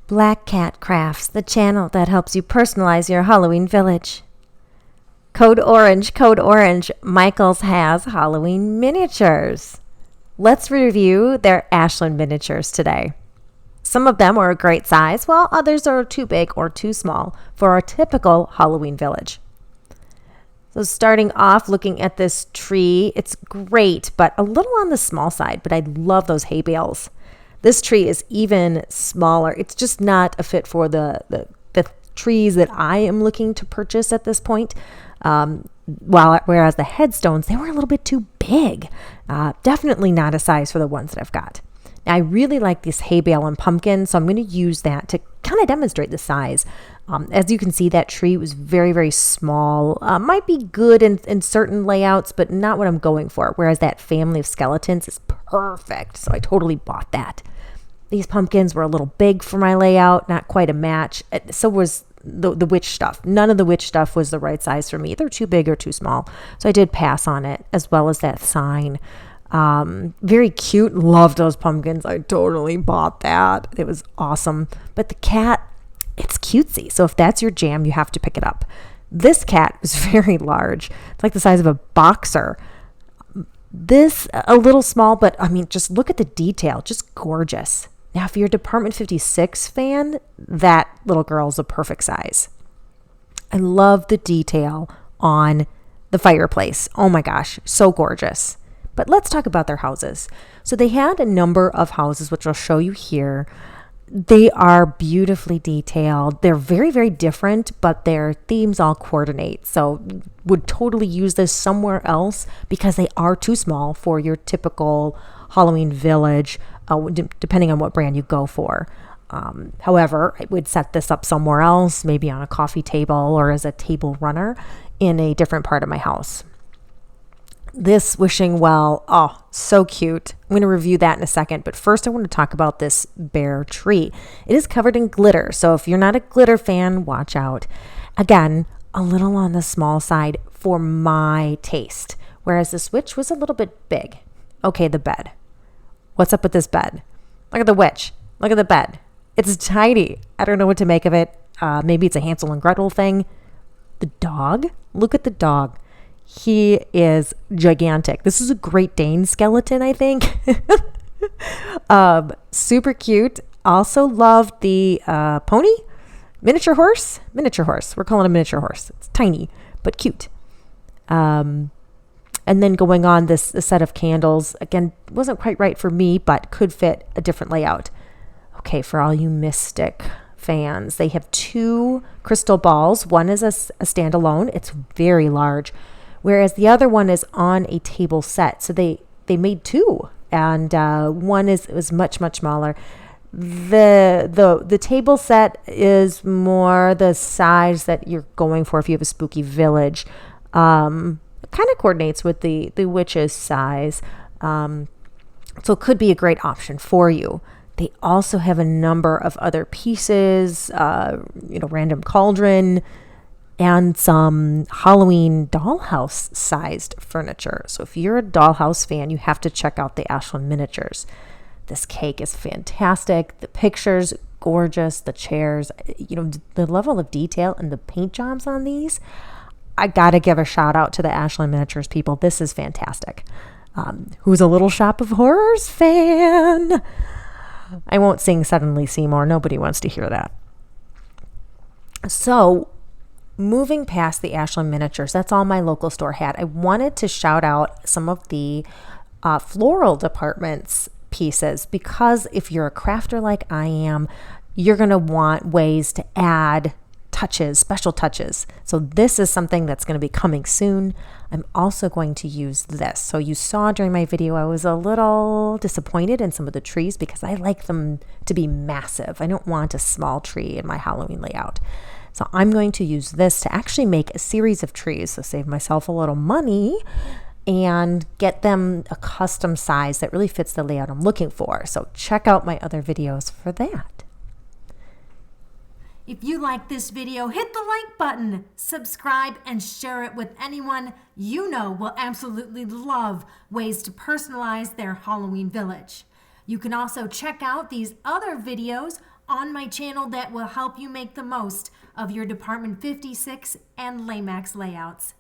Black Cat Crafts, the channel that helps you personalize your Halloween village. Code Orange, Michaels has Halloween miniatures. Let's review their Ashland miniatures today. Some of them are a great size, while others are too big or too small for our typical Halloween village. So starting off looking at this tree, it's great, but a little on the small side, but I love those hay bales. This tree is even smaller. It's just not a fit for the trees that I am looking to purchase at this point. Whereas the headstones, they were a little bit too big. Definitely not a size for the ones that I've got. Now, I really like this hay bale and pumpkin, so I'm going to use that to kind of demonstrate the size. As you can see, that tree was very, very small. Might be good in certain layouts, but not what I'm going for. Whereas that family of skeletons is perfect, so I totally bought that. These pumpkins were a little big for my layout, not quite a match. So was the witch stuff. None of the witch stuff was the right size for me. They're too big or too small. So I did pass on it, as well as that sign. Very cute. Loved those pumpkins. I totally bought that. It was awesome. But the cat, it's cutesy. So if that's your jam, you have to pick it up. This cat was very large. It's like the size of a boxer. This, a little small, but I mean, just look at the detail. Just gorgeous. Now, if you're a Department 56 fan, that little girl's a perfect size. I love the detail on the fireplace. Oh my gosh, so gorgeous. But let's talk about their houses. So they had a number of houses, which I'll show you here. They are beautifully detailed. They're very, very different, but their themes all coordinate. So would totally use this somewhere else because they are too small for your typical Halloween village, depending on what brand you go for. However, I would set this up somewhere else, maybe on a coffee table or as a table runner in a different part of my house. This wishing well, oh, so cute. I'm going to review that in a second, but first I want to talk about this bare tree. It is covered in glitter, so if you're not a glitter fan, watch out. Again, a little on the small side for my taste, whereas this witch was a little bit big. Okay, the bed. What's up with this bed? Look at the witch. Look at the bed. It's tiny. I don't know what to make of it. Maybe it's a Hansel and Gretel thing. The dog? Look at the dog. He is gigantic. This is a Great Dane skeleton, I think. Super cute. Also love the pony. Miniature horse. We're calling it a miniature horse. It's tiny, but cute. And then going on this set of candles, again, wasn't quite right for me, but could fit a different layout. Okay, for all you Mystic fans, they have two crystal balls. One is a standalone. It's very large, whereas the other one is on a table set. So they made two, and one was much, much smaller. The table set is more the size that you're going for if you have a spooky village. Kind of coordinates with the witch's size. So it could be a great option for you. They also have a number of other pieces, random cauldron, and some Halloween dollhouse sized furniture. So if you're a dollhouse fan, you have to check out the Ashland miniatures. This cake is fantastic. The pictures, gorgeous. The chairs, the level of detail and the paint jobs on these. I got to give a shout out to the Ashland miniatures people. This is fantastic. Who's a Little Shop of Horrors fan? I won't sing Suddenly Seymour. Nobody wants to hear that. So moving past the Ashland miniatures, that's all my local store had. I wanted to shout out some of the floral department's pieces, because if you're a crafter like I am, you're going to want ways to add touches, special touches. So this is something that's going to be coming soon. I'm also going to use this. So you saw during my video, I was a little disappointed in some of the trees because I like them to be massive. I don't want a small tree in my Halloween layout. So I'm going to use this to actually make a series of trees. So save myself a little money and get them a custom size that really fits the layout I'm looking for. So check out my other videos for that. If you like this video, hit the like button, subscribe, and share it with anyone you know will absolutely love ways to personalize their Halloween village. You can also check out these other videos on my channel that will help you make the most of your Department 56 and Lemax layouts.